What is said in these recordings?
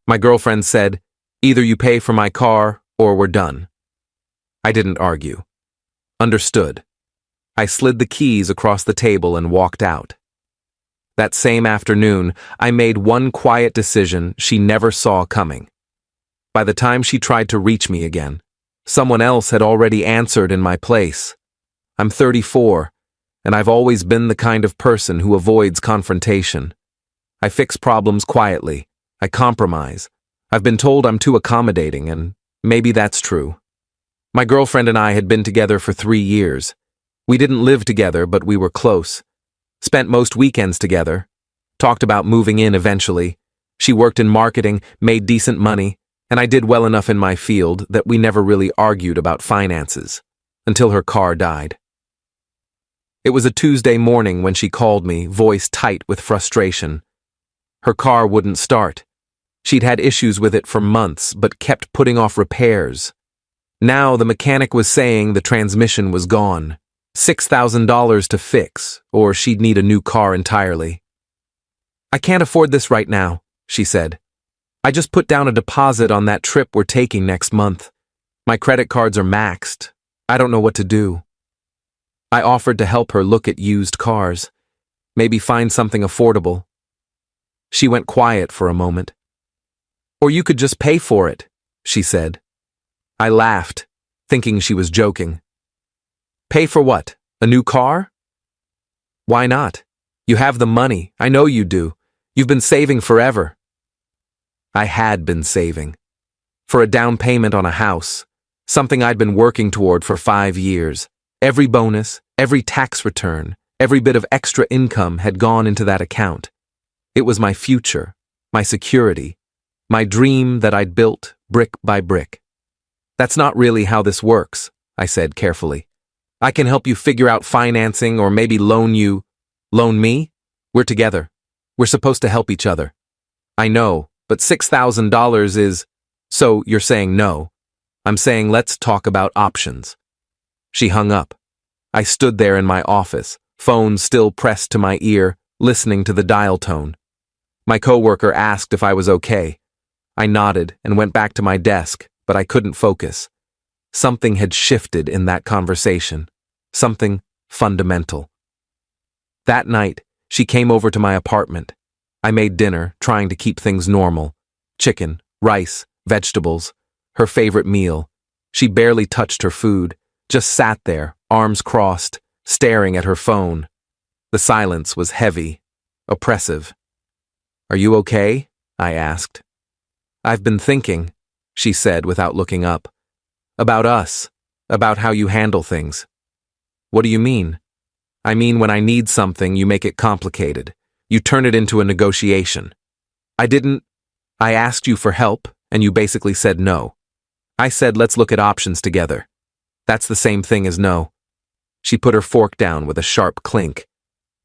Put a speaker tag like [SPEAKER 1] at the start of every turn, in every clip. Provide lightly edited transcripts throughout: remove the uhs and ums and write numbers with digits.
[SPEAKER 1] My girlfriend said, "Either you pay for my car or we're done." I didn't argue. Understood. I slid the keys across the table and walked out. That same afternoon, I made one quiet decision she never saw coming. By the time she tried to reach me again, someone else had already answered in my place. I'm 34, and I've always been the kind of person who avoids confrontation. I fix problems quietly. I compromise. I've been told I'm too accommodating, and maybe that's true. My girlfriend and I had been together for 3 years. We didn't live together, but we were close. Spent most weekends together. Talked about moving in eventually. She worked in marketing, made decent money, and I did well enough in my field that we never really argued about finances, until her car died. It was a Tuesday morning when she called me, voice tight with frustration. Her car wouldn't start. She'd had issues with it for months, but kept putting off repairs. Now the mechanic was saying the transmission was gone. $6,000 to fix, or she'd need a new car entirely. "I can't afford this right now," she said. "I just put down a deposit on that trip we're taking next month. My credit cards are maxed. I don't know what to do." I offered to help her look at used cars, maybe find something affordable. She went quiet for a moment. "Or you could just pay for it," she said. I laughed, thinking she was joking. "Pay for what? A new car?" "Why not? You have the money. I know you do. You've been saving forever." I had been saving. For a down payment on a house, something I'd been working toward for 5 years. Every bonus, every tax return, every bit of extra income had gone into that account. It was my future, my security, my dream that I'd built brick by brick. "That's not really how this works," I said carefully. "I can help you figure out financing or maybe loan you." "Loan me? We're together. We're supposed to help each other." "I know, but $6,000 is—" "So you're saying no. I'm saying let's talk about options." She hung up. I stood there in my office, phone still pressed to my ear, listening to the dial tone. My coworker asked if I was okay. I nodded and went back to my desk, but I couldn't focus. Something had shifted in that conversation. Something fundamental. That night, she came over to my apartment. I made dinner, trying to keep things normal. Chicken, rice, vegetables, her favorite meal. She barely touched her food, just sat there, arms crossed, staring at her phone. The silence was heavy, oppressive. "Are you okay?" I asked. "I've been thinking," she said without looking up. "About us, about how you handle things." "What do you mean?" "I mean when I need something, you make it complicated. You turn it into a negotiation." I asked you for help, and you basically said no. I said let's look at options together. That's the same thing as no." She put her fork down with a sharp clink.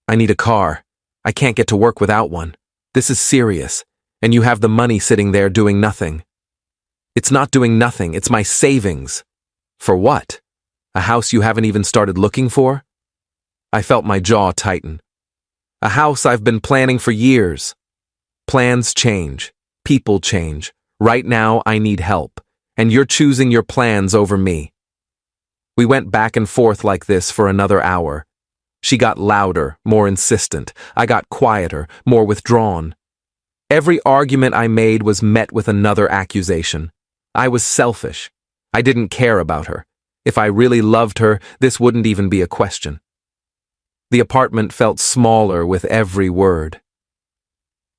[SPEAKER 1] "I need a car. I can't get to work without one. This is serious, and you have the money sitting there doing nothing." "It's not doing nothing, it's my savings." "For what? A house you haven't even started looking for?" I felt my jaw tighten. "A house I've been planning for years." "Plans change. People change. Right now I need help, and you're choosing your plans over me." We went back and forth like this for another hour. She got louder, more insistent. I got quieter, more withdrawn. Every argument I made was met with another accusation. I was selfish. I didn't care about her. If I really loved her, this wouldn't even be a question. The apartment felt smaller with every word.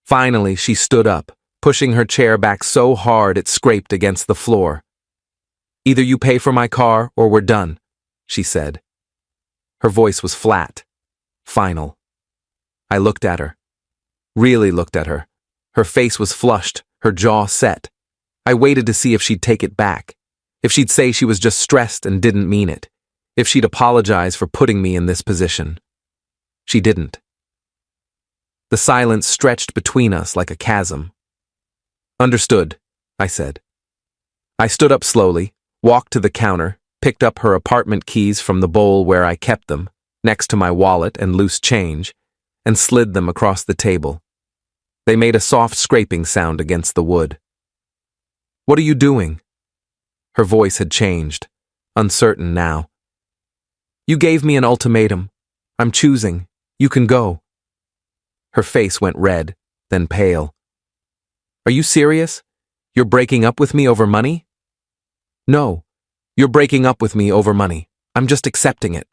[SPEAKER 1] Finally, she stood up, pushing her chair back so hard it scraped against the floor. "Either you pay for my car or we're done," she said. Her voice was flat, final. I looked at her. Really looked at her. Her face was flushed, her jaw set. I waited to see if she'd take it back. If she'd say she was just stressed and didn't mean it. If she'd apologize for putting me in this position. She didn't. The silence stretched between us like a chasm. "Understood," I said. I stood up slowly, walked to the counter, picked up her apartment keys from the bowl where I kept them, next to my wallet and loose change, and slid them across the table. They made a soft scraping sound against the wood. "What are you doing?" Her voice had changed, uncertain now. "You gave me an ultimatum. I'm choosing. You can go." Her face went red, then pale. "Are you serious? You're breaking up with me over money?" "No, you're breaking up with me over money. I'm just accepting it.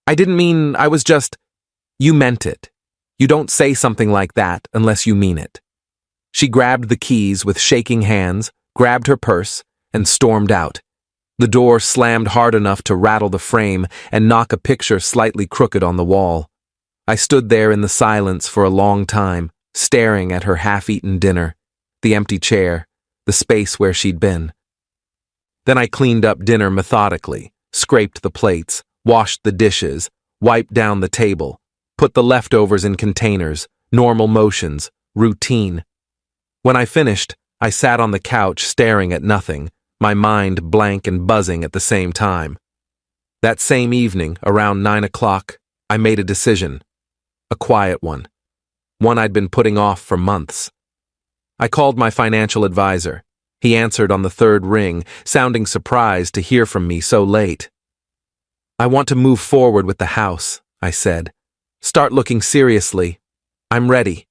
[SPEAKER 1] I didn't mean, I was just—" "You meant it. You don't say something like that unless you mean it." She grabbed the keys with shaking hands, grabbed her purse, and stormed out. The door slammed hard enough to rattle the frame and knock a picture slightly crooked on the wall. I stood there in the silence for a long time, staring at her half-eaten dinner, the empty chair, the space where she'd been. Then I cleaned up dinner methodically, scraped the plates, washed the dishes, wiped down the table, put the leftovers in containers, normal motions, routine. When I finished, I sat on the couch staring at nothing, my mind blank and buzzing at the same time. That same evening, around 9 o'clock, I made a decision. A quiet one. One I'd been putting off for months. I called my financial advisor. He answered on the third ring, sounding surprised to hear from me so late. "I want to move forward with the house," I said. "Start looking seriously. I'm ready."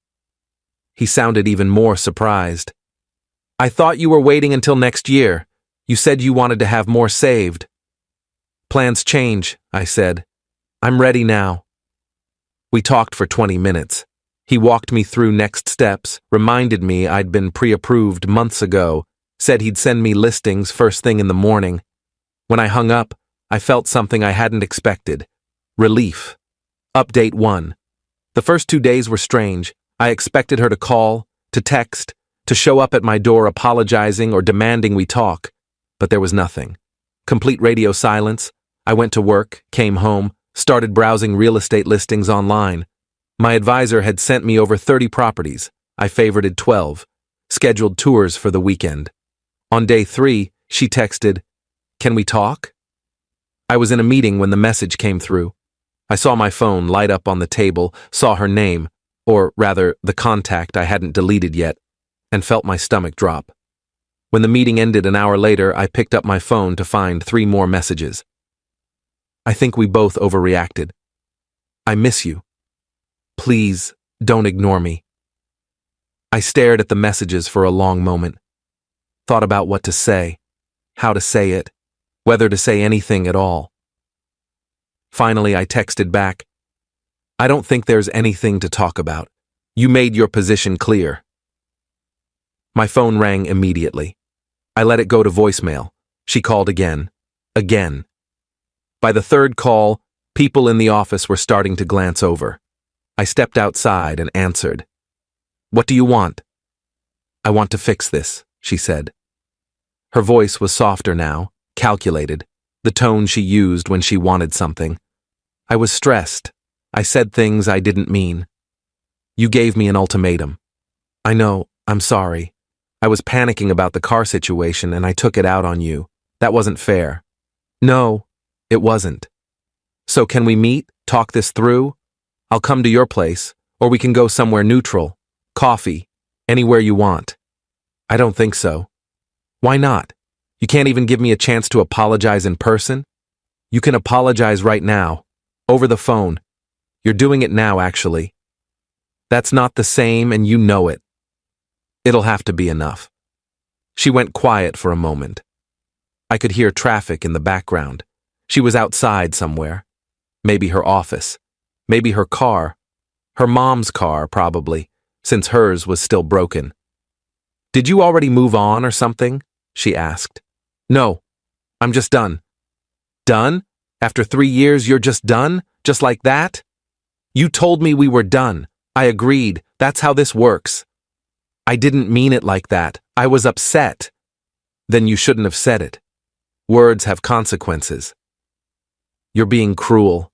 [SPEAKER 1] He sounded even more surprised. "I thought you were waiting until next year. You said you wanted to have more saved." "Plans change," I said. "I'm ready now." We talked for 20 minutes. He walked me through next steps, reminded me I'd been pre-approved months ago, said he'd send me listings first thing in the morning. When I hung up, I felt something I hadn't expected. Relief. Update 1. The first 2 days were strange. I expected her to call, to text, to show up at my door apologizing or demanding we talk. But there was nothing. Complete radio silence. I went to work, came home, started browsing real estate listings online. My advisor had sent me over 30 properties. I favorited 12. Scheduled tours for the weekend. On day 3, she texted, "Can we talk?" I was in a meeting when the message came through. I saw my phone light up on the table, saw her name, or rather, the contact I hadn't deleted yet, and felt my stomach drop. When the meeting ended an hour later, I picked up my phone to find 3 more messages. "I think we both overreacted. I miss you. Please, don't ignore me." I stared at the messages for a long moment. Thought about what to say, how to say it, whether to say anything at all. Finally, I texted back, "I don't think there's anything to talk about. You made your position clear." My phone rang immediately. I let it go to voicemail. She called again. Again. By the third call, people in the office were starting to glance over. I stepped outside and answered. "What do you want?" "I want to fix this," she said. Her voice was softer now, calculated, the tone she used when she wanted something. I was stressed. I said things I didn't mean. "You gave me an ultimatum." "I know, I'm sorry. I was panicking about the car situation and I took it out on you. That wasn't fair." "No, it wasn't." "So can we meet, talk this through? I'll come to your place, or we can go somewhere neutral. Coffee, anywhere you want." "I don't think so." "Why not? You can't even give me a chance to apologize in person?" "You can apologize right now, over the phone. You're doing it now, actually." "That's not the same, and you know it." "It'll have to be enough." She went quiet for a moment. I could hear traffic in the background. She was outside somewhere. Maybe her office. Maybe her car. Her mom's car, probably, since hers was still broken. "Did you already move on or something?" she asked. "No, I'm just done." "Done? After 3 years, you're just done? Just like that?" "You told me we were done. I agreed. That's how this works." "I didn't mean it like that. I was upset." "Then you shouldn't have said it. Words have consequences." "You're being cruel."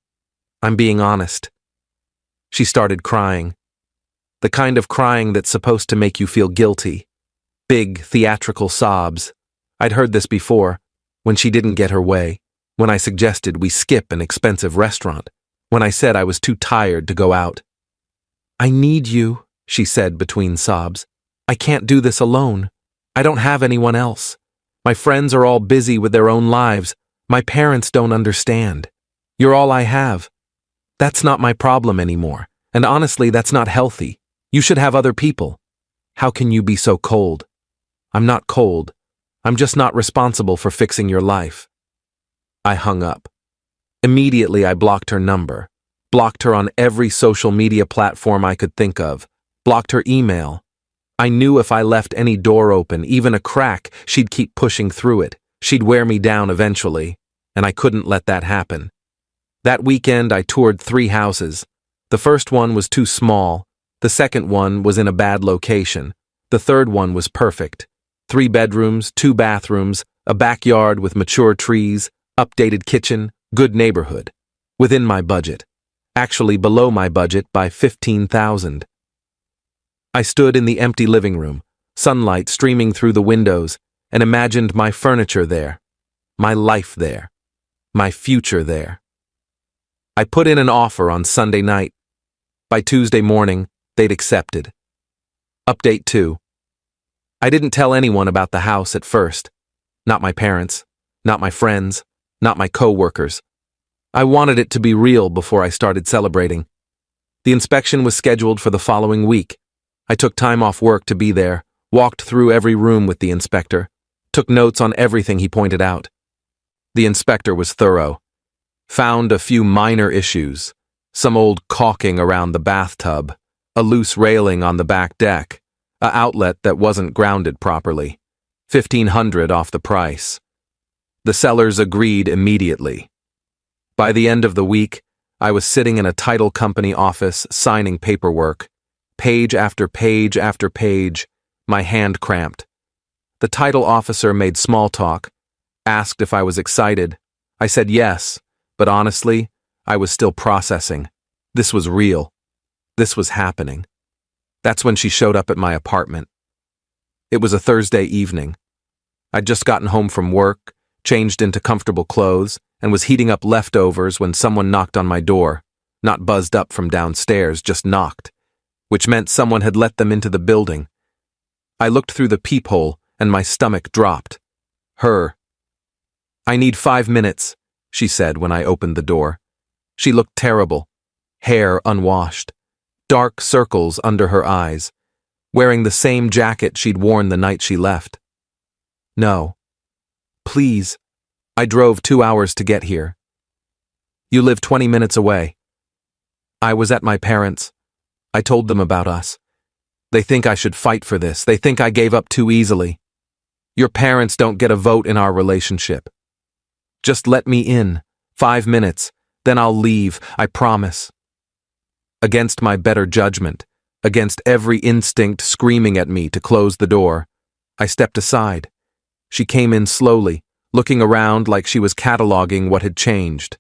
[SPEAKER 1] "I'm being honest." She started crying. The kind of crying that's supposed to make you feel guilty. Big, theatrical sobs. I'd heard this before, when she didn't get her way. when I suggested we skip an expensive restaurant, when I said I was too tired to go out. "I need you," she said between sobs. "I can't do this alone. I don't have anyone else. My friends are all busy with their own lives. My parents don't understand. You're all I have. That's not my problem anymore, and honestly, that's not healthy. You should have other people. How can you be so cold?" "I'm not cold. I'm just not responsible for fixing your life." I hung up. Immediately, I blocked her number, blocked her on every social media platform I could think of, blocked her email. I knew if I left any door open, even a crack, she'd keep pushing through it. She'd wear me down eventually, and I couldn't let that happen. That weekend, I toured 3 houses. The first one was too small. The second one was in a bad location. The third one was perfect. 3 bedrooms, 2 bathrooms, a backyard with mature trees, updated kitchen, good neighborhood. Within my budget. Actually below my budget by $15,000. I stood in the empty living room, sunlight streaming through the windows, and imagined my furniture there, my life there, my future there. I put in an offer on Sunday night. By Tuesday morning, they'd accepted. Update 2. I didn't tell anyone about the house at first. Not my parents, not my friends, not my co-workers. I wanted it to be real before I started celebrating. The inspection was scheduled for the following week. I took time off work to be there, walked through every room with the inspector, took notes on everything he pointed out. The inspector was thorough. Found a few minor issues, some old caulking around the bathtub, a loose railing on the back deck, an outlet that wasn't grounded properly, $1,500 off the price. The sellers agreed immediately. By the end of the week, I was sitting in a title company office signing paperwork, page after page after page, my hand cramped. The title officer made small talk, asked if I was excited. I said yes, but honestly, I was still processing. This was real. This was happening. That's when she showed up at my apartment. It was a Thursday evening. I'd just gotten home from work, changed into comfortable clothes, and was heating up leftovers when someone knocked on my door, not buzzed up from downstairs, just knocked, which meant someone had let them into the building. I looked through the peephole, and my stomach dropped. Her. "I need 5 minutes," she said when I opened the door. She looked terrible, hair unwashed, dark circles under her eyes, wearing the same jacket she'd worn the night she left. "No. Please. I drove 2 hours to get here. You live 20 minutes away. I was at my parents'. I told them about us. They think I should fight for this. They think I gave up too easily. Your parents don't get a vote in our relationship. Just let me in. 5 minutes. Then I'll leave, I promise." Against my better judgment, against every instinct screaming at me to close the door, I stepped aside. She came in slowly, looking around like she was cataloging what had changed.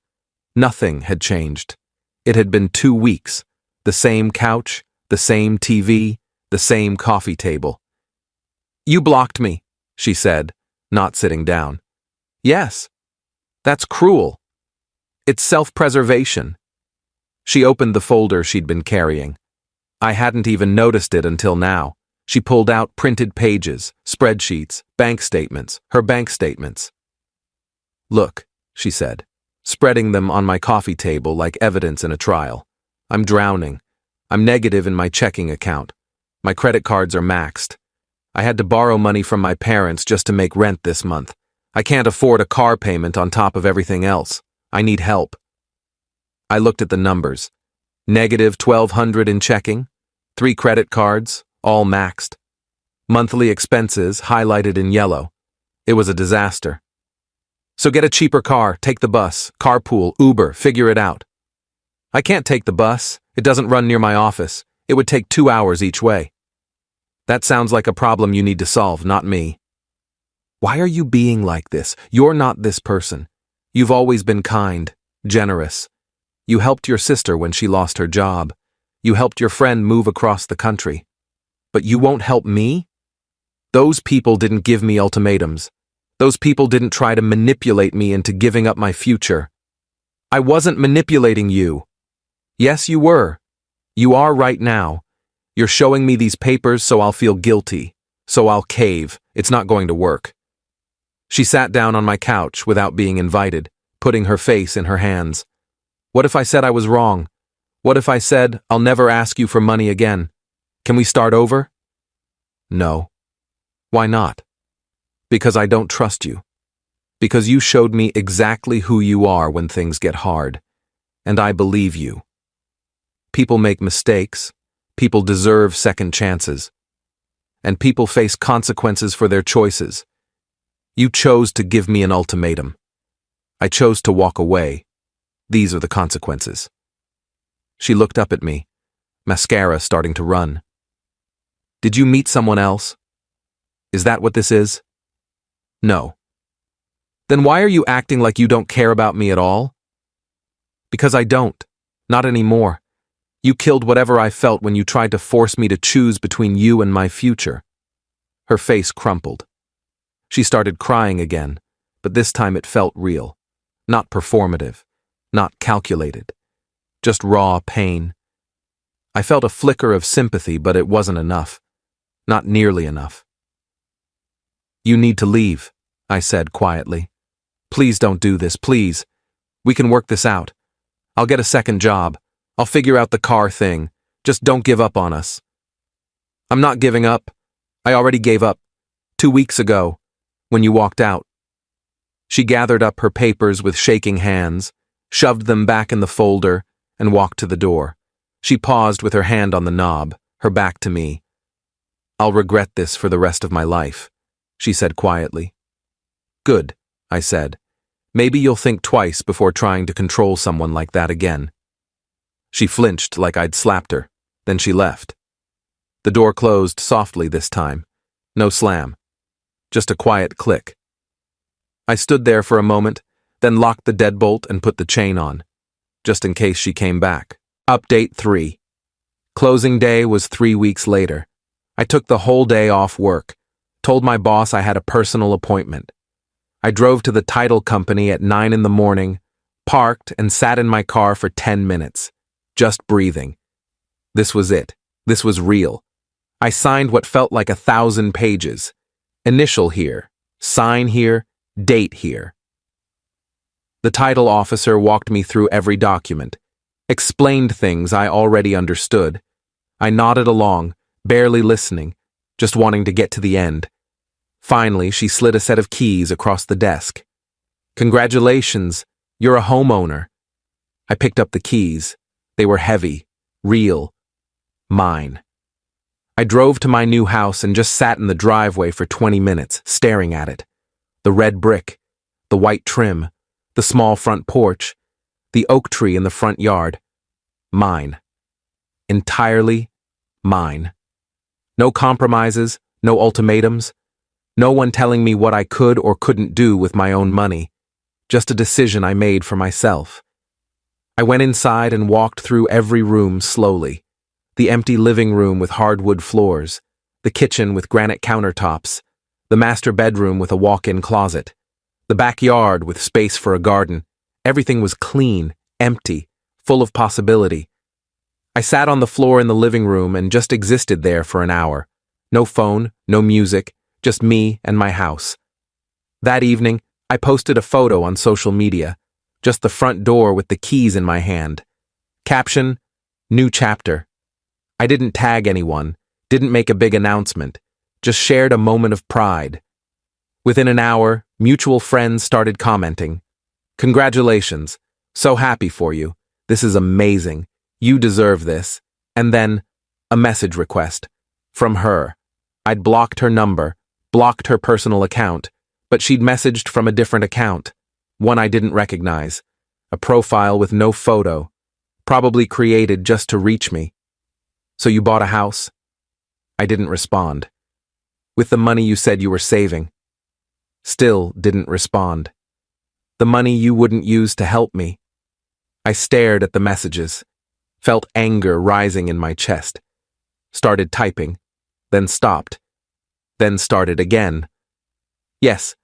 [SPEAKER 1] Nothing had changed. It had been 2 weeks. The same couch, the same TV, the same coffee table. "You blocked me," she said, not sitting down. "Yes. That's cruel. It's self-preservation." She opened the folder she'd been carrying. I hadn't even noticed it until now. She pulled out printed pages, spreadsheets, bank statements, her bank statements. "Look," she said, spreading them on my coffee table like evidence in a trial. "I'm drowning. I'm negative in my checking account. My credit cards are maxed. I had to borrow money from my parents just to make rent this month. I can't afford a car payment on top of everything else. I need help." I looked at the numbers. Negative $1,200 in checking, 3 credit cards, all maxed. Monthly expenses highlighted in yellow. It was a disaster. "So get a cheaper car, take the bus, carpool, Uber, figure it out." "I can't take the bus. It doesn't run near my office. It would take 2 hours each way." "That sounds like a problem you need to solve, not me." "Why are you being like this? You're not this person. You've always been kind, generous. You helped your sister when she lost her job. You helped your friend move across the country. But you won't help me? Those people didn't give me ultimatums. Those people didn't try to manipulate me into giving up my future. I wasn't manipulating you. Yes, you were. You are right now. You're showing me these papers so I'll feel guilty. So I'll cave. It's not going to work. She sat down on my couch without being invited, putting her face in her hands. What if I said I was wrong? What if I said, I'll never ask you for money again? Can we start over? No. Why not? Because I don't trust you. Because you showed me exactly who you are when things get hard. And I believe you. People make mistakes. People deserve second chances. And people face consequences for their choices. You chose to give me an ultimatum. I chose to walk away. These are the consequences. She looked up at me, mascara starting to run. Did you meet someone else? Is that what this is? No. Then why are you acting like you don't care about me at all? Because I don't. Not anymore. You killed whatever I felt when you tried to force me to choose between you and my future. Her face crumpled. She started crying again, but this time it felt real. Not performative. Not calculated. Just raw pain. I felt a flicker of sympathy, but it wasn't enough. Not nearly enough. You need to leave, I said quietly. Please don't do this, please. We can work this out. I'll get a second job. I'll figure out the car thing. Just don't give up on us. I'm not giving up. I already gave up 2 weeks ago, when you walked out. She gathered up her papers with shaking hands, shoved them back in the folder, and walked to the door. She paused with her hand on the knob, her back to me. I'll regret this for the rest of my life, she said quietly. Good, I said. Maybe you'll think twice before trying to control someone like that again. She flinched like I'd slapped her, then she left. The door closed softly this time. No slam. Just a quiet click. I stood there for a moment, then locked the deadbolt and put the chain on, just in case she came back. Update 3. Closing day was 3 weeks later. I took the whole day off work, told my boss I had a personal appointment. I drove to the title company at 9 in the morning, parked and sat in my car for 10 minutes, just breathing. This was it. This was real. I signed what felt like 1,000 pages. Initial here, sign here, date here. The title officer walked me through every document, explained things I already understood. I nodded along, barely listening, just wanting to get to the end. Finally, she slid a set of keys across the desk. Congratulations, you're a homeowner. I picked up the keys. They were heavy, real, mine. I drove to my new house and just sat in the driveway for 20 minutes, staring at it. The red brick, the white trim, the small front porch, the oak tree in the front yard. Mine. Entirely mine. No compromises, no ultimatums, no one telling me what I could or couldn't do with my own money. Just a decision I made for myself. I went inside and walked through every room slowly. The empty living room with hardwood floors, the kitchen with granite countertops, the master bedroom with a walk-in closet, the backyard with space for a garden. Everything was clean, empty, full of possibility. I sat on the floor in the living room and just existed there for an hour. No phone, no music, just me and my house. That evening, I posted a photo on social media, just the front door with the keys in my hand. Caption, new chapter. I didn't tag anyone, didn't make a big announcement, just shared a moment of pride. Within an hour, mutual friends started commenting. Congratulations, so happy for you. This is amazing. You deserve this. And then, a message request. From her. I'd blocked her number, blocked her personal account, but she'd messaged from a different account, one I didn't recognize, a profile with no photo, probably created just to reach me. So you bought a house? I didn't respond. With the money you said you were saving. Still didn't respond. The money you wouldn't use to help me. I stared at the messages, felt anger rising in my chest, started typing, then stopped, then started again. Yes,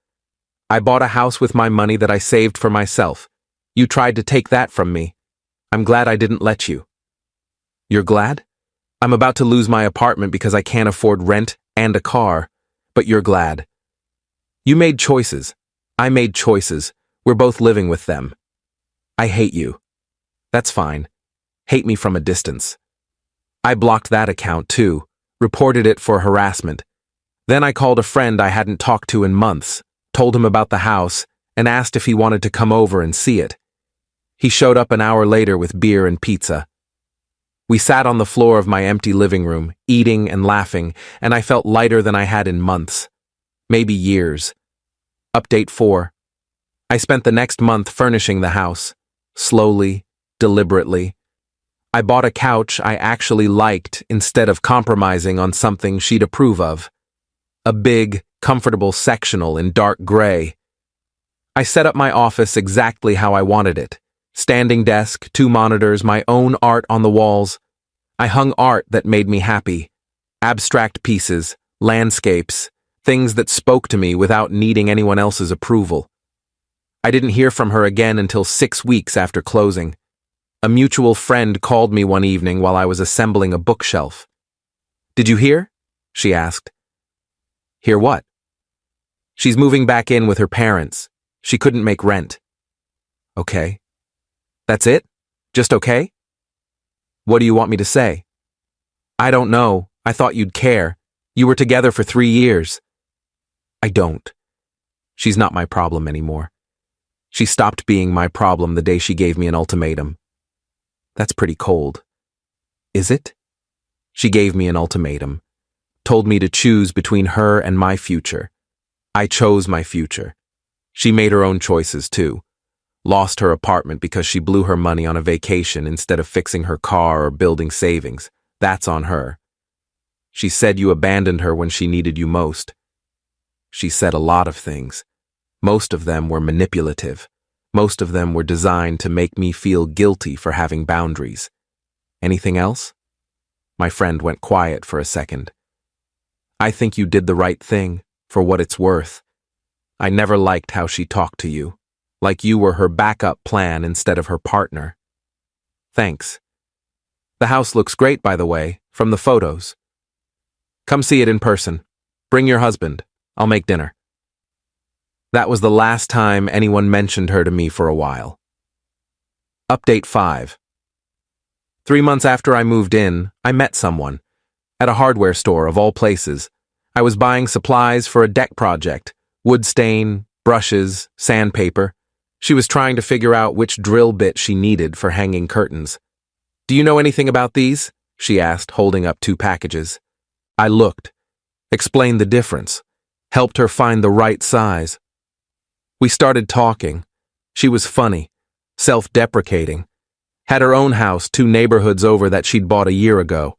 [SPEAKER 1] I bought a house with my money that I saved for myself. You tried to take that from me. I'm glad I didn't let you. You're glad? I'm about to lose my apartment because I can't afford rent and a car, but you're glad. You made choices. I made choices. We're both living with them. I hate you. That's fine. Hate me from a distance. I blocked that account too, reported it for harassment. Then I called a friend I hadn't talked to in months, told him about the house, and asked if he wanted to come over and see it. He showed up an hour later with beer and pizza. We sat on the floor of my empty living room, eating and laughing, and I felt lighter than I had in months, maybe years. Update 4. I spent the next month furnishing the house, slowly, deliberately. I bought a couch I actually liked instead of compromising on something she'd approve of. A big, comfortable sectional in dark gray. I set up my office exactly how I wanted it. Standing desk, 2 monitors, my own art on the walls. I hung art that made me happy. Abstract pieces, landscapes, things that spoke to me without needing anyone else's approval. I didn't hear from her again until 6 weeks after closing. A mutual friend called me one evening while I was assembling a bookshelf. "Did you hear?" she asked. "Hear what?" "She's moving back in with her parents. She couldn't make rent." "Okay. That's it? Just okay?" "What do you want me to say?" "I don't know. I thought you'd care. You were together for 3 years." "I don't. She's not my problem anymore. She stopped being my problem the day she gave me an ultimatum." "That's pretty cold." "Is it?" "She gave me an ultimatum. Told me to choose between her and my future. I chose my future. She made her own choices too. Lost her apartment because she blew her money on a vacation instead of fixing her car or building savings. That's on her. She said you abandoned her when she needed you most. She said a lot of things. Most of them were manipulative. Most of them were designed to make me feel guilty for having boundaries. Anything else? My friend went quiet for a second. "I think you did the right thing, for what it's worth. I never liked how she talked to you. Like you were her backup plan instead of her partner." "Thanks. The house looks great, by the way, from the photos. Come see it in person. Bring your husband. I'll make dinner." That was the last time anyone mentioned her to me for a while. Update 5. 3 months after I moved in, I met someone. At a hardware store, of all places. I was buying supplies for a deck project. Wood stain, brushes, sandpaper. She was trying to figure out which drill bit she needed for hanging curtains. "Do you know anything about these?" she asked, holding up 2 packages. I looked, explained the difference, helped her find the right size. We started talking. She was funny, self-deprecating. Had her own house 2 neighborhoods over that she'd bought a year ago.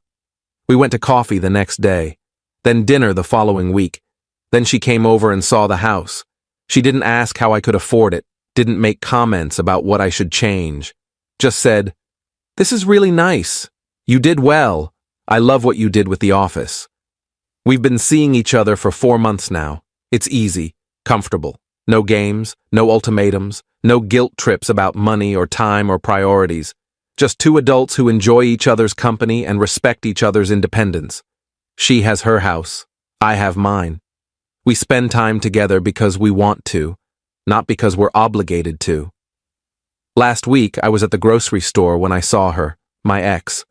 [SPEAKER 1] We went to coffee the next day, then dinner the following week. Then she came over and saw the house. She didn't ask how I could afford it, didn't make comments about what I should change. Just said, "This is really nice. You did well. I love what you did with the office." We've been seeing each other for 4 months now. It's easy, comfortable. No games, no ultimatums, no guilt trips about money or time or priorities. Just 2 adults who enjoy each other's company and respect each other's independence. She has her house. I have mine. We spend time together because we want to, not because we're obligated to. Last week, I was at the grocery store when I saw her, my ex.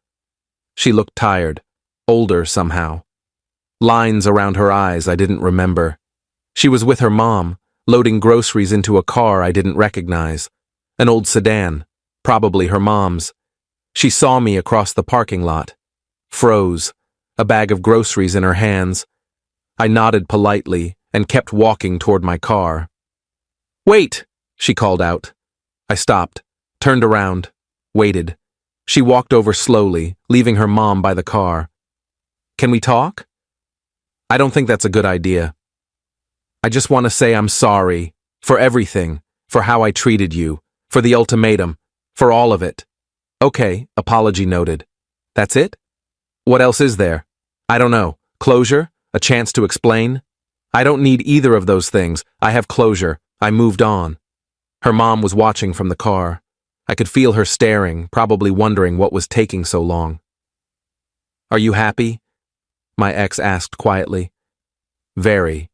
[SPEAKER 1] She looked tired, older somehow. Lines around her eyes I didn't remember. She was with her mom, loading groceries into a car I didn't recognize. An old sedan, probably her mom's. She saw me across the parking lot. Froze, a bag of groceries in her hands. I nodded politely and kept walking toward my car. "Wait!" she called out. I stopped, turned around, waited. She walked over slowly, leaving her mom by the car. "Can we talk?" "I don't think that's a good idea. I just want to say I'm sorry, for everything, for how I treated you, for the ultimatum, for all of it." "Okay, apology noted. That's it? What else is there?" "I don't know. Closure? A chance to explain?" "I don't need either of those things. I have closure. I moved on. Her mom was watching from the car. I could feel her staring, probably wondering what was taking so long. "Are you happy?" my ex asked quietly. "Very."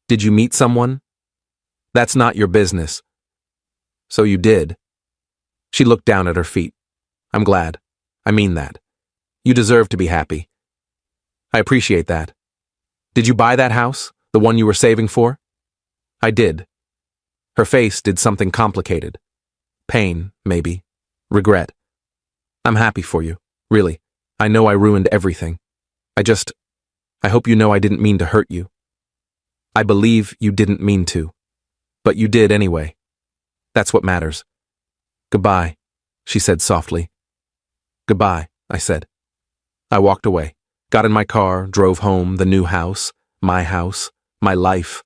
[SPEAKER 1] "Did you meet someone?" "That's not your business." "So you did." She looked down at her feet. "I'm glad. I mean that. You deserve to be happy." "I appreciate that. Did you buy that house, the one you were saving for?" "I did." Her face did something complicated. Pain, maybe. Regret. "I'm happy for you. Really. I know I ruined everything. I hope you know I didn't mean to hurt you." "I believe you didn't mean to. But you did anyway. That's what matters." "Goodbye," she said softly. "Goodbye," I said. I walked away, got in my car, drove home, the new house, my life.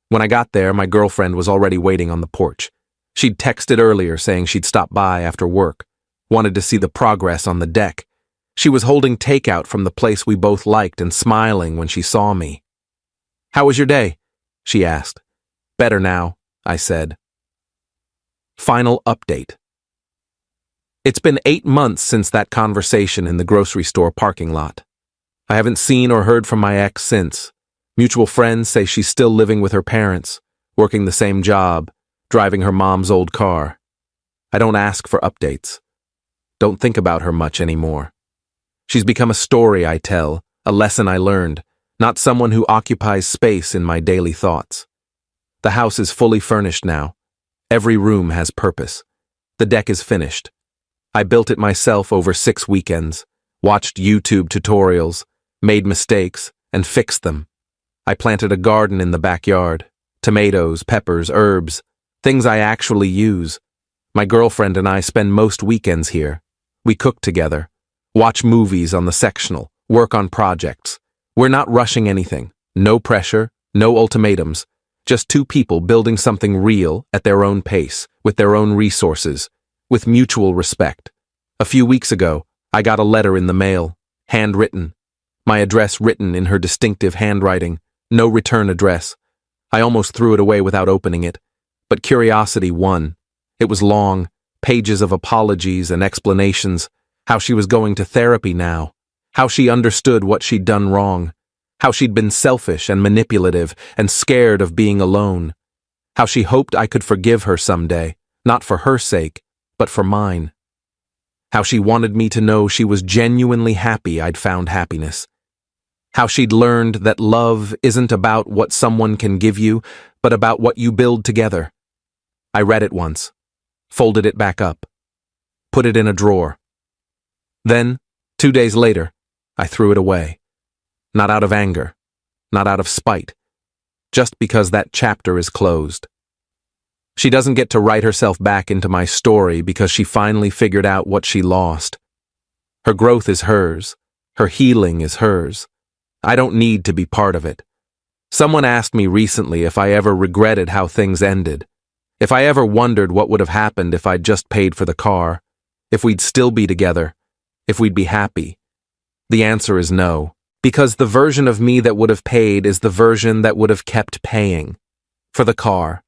[SPEAKER 1] When I got there, my girlfriend was already waiting on the porch. She'd texted earlier saying she'd stop by after work, wanted to see the progress on the deck. She was holding takeout from the place we both liked and smiling when she saw me. "How was your day?" she asked. "Better now," I said. Final update. It's been 8 months since that conversation in the grocery store parking lot. I haven't seen or heard from my ex since. Mutual friends say she's still living with her parents, working the same job, driving her mom's old car. I don't ask for updates. Don't think about her much anymore. She's become a story I tell, a lesson I learned, not someone who occupies space in my daily thoughts. The house is fully furnished now. Every room has purpose. The deck is finished. I built it myself over 6 weekends, watched YouTube tutorials, made mistakes, and fixed them. I planted a garden in the backyard, tomatoes, peppers, herbs, things I actually use. My girlfriend and I spend most weekends here. We cook together, watch movies on the sectional, work on projects. We're not rushing anything. No pressure, no ultimatums. Just 2 people building something real at their own pace, with their own resources, with mutual respect. A few weeks ago, I got a letter in the mail, handwritten. My address written in her distinctive handwriting, no return address. I almost threw it away without opening it, but curiosity won. It was long, pages of apologies and explanations, how she was going to therapy now, how she understood what she'd done wrong, how she'd been selfish and manipulative and scared of being alone, how she hoped I could forgive her someday, not for her sake, but for mine. How she wanted me to know she was genuinely happy I'd found happiness. How she'd learned that love isn't about what someone can give you, but about what you build together. I read it once, folded it back up, put it in a drawer. Then, 2 days later, I threw it away. Not out of anger, not out of spite, just because that chapter is closed. She doesn't get to write herself back into my story because she finally figured out what she lost. Her growth is hers. Her healing is hers. I don't need to be part of it. Someone asked me recently if I ever regretted how things ended, if I ever wondered what would have happened if I'd just paid for the car, if we'd still be together, if we'd be happy. The answer is no, because the version of me that would have paid is the version that would have kept paying. For the car,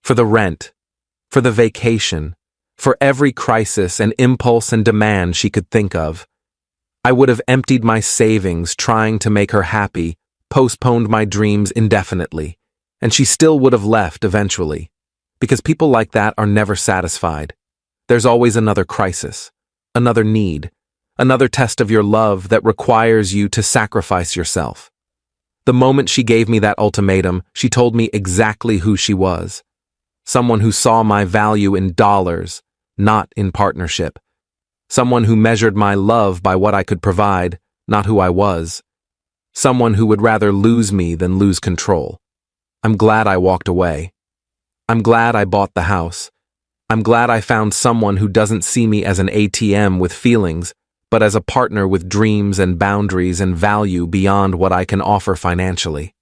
[SPEAKER 1] for the rent, for the vacation, for every crisis and impulse and demand she could think of. I would have emptied my savings trying to make her happy, postponed my dreams indefinitely, and she still would have left eventually. Because people like that are never satisfied. There's always another crisis, another need, another test of your love that requires you to sacrifice yourself. The moment she gave me that ultimatum, she told me exactly who she was. Someone who saw my value in dollars, not in partnership. Someone who measured my love by what I could provide, not who I was. Someone who would rather lose me than lose control. I'm glad I walked away. I'm glad I bought the house. I'm glad I found someone who doesn't see me as an ATM with feelings, but as a partner with dreams and boundaries and value beyond what I can offer financially.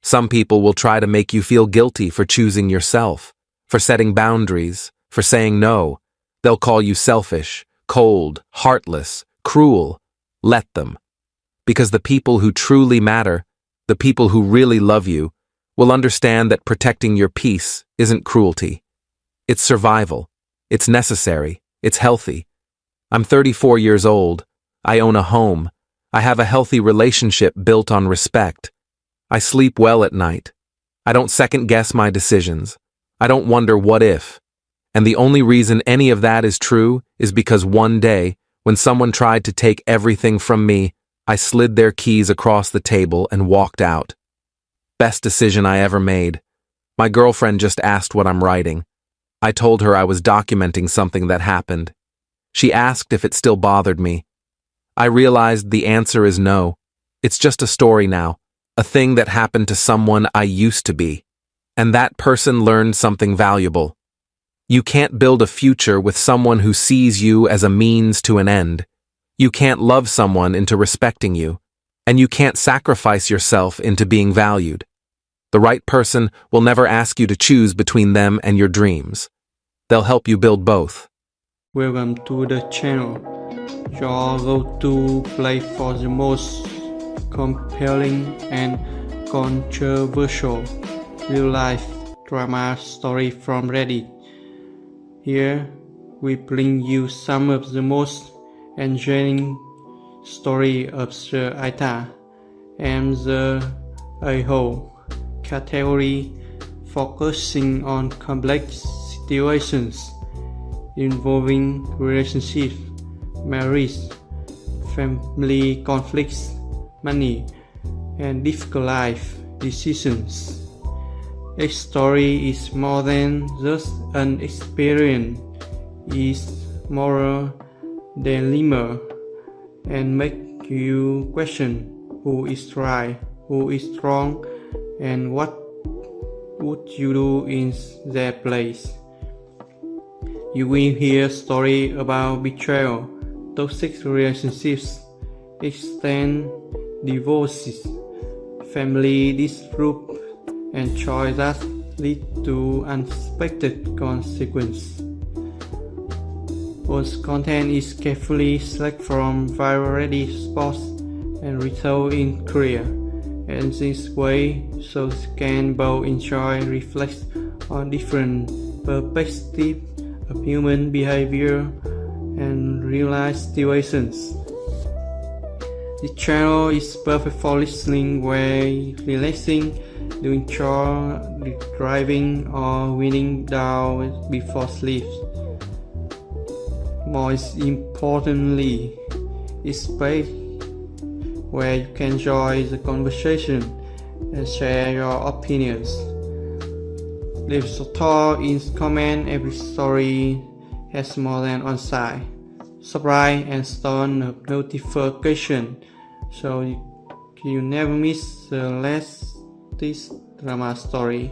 [SPEAKER 1] Some people will try to make you feel guilty for choosing yourself, for setting boundaries, for saying no. They'll call you selfish, cold, heartless, cruel. Let them. Because the people who truly matter, the people who really love you, will understand that protecting your peace isn't cruelty. It's survival. It's necessary. It's healthy. I'm 34 years old. I own a home. I have a healthy relationship built on respect. I sleep well at night. I don't second-guess my decisions. I don't wonder what if. And the only reason any of that is true is because one day, when someone tried to take everything from me, I slid their keys across the table and walked out. Best decision I ever made. My girlfriend just asked what I'm writing. I told her I was documenting something that happened. She asked if it still bothered me. I realized the answer is no. It's just a story now, a thing that happened to someone I used to be. And that person learned something valuable. You can't build a future with someone who sees you as a means to an end. You can't love someone into respecting you. And you can't sacrifice yourself into being valued. The right person will never ask you to choose between them and your dreams. They'll help you build both.
[SPEAKER 2] Welcome to the channel. Your go-to place for the most compelling and controversial real-life drama story from Reddit. Here, we bring you some of the most enjoying story of the Ita and the a-hole category, focusing on complex situations involving relationships, marriage, family conflicts, money, and difficult life decisions. Each story is more than just an experience, it's more dilemma, and make you question who is right, who is wrong, and what would you do in their place. You will hear stories about betrayal, toxic relationships, extended divorces, family disputes, and choices that lead to unexpected consequences. All content is carefully selected from variety spots and retold in Korea, and this way so you can both enjoy and reflect on different perspectives of human behavior and real-life situations. This channel is perfect for listening while relaxing, doing chores, driving, or winding down before sleep. Most importantly, it's a space where you can enjoy the conversation and share your opinions. Leave your thoughts in comments. Every story has more than one side. Subscribe and turn on notification so you never miss the latest drama story.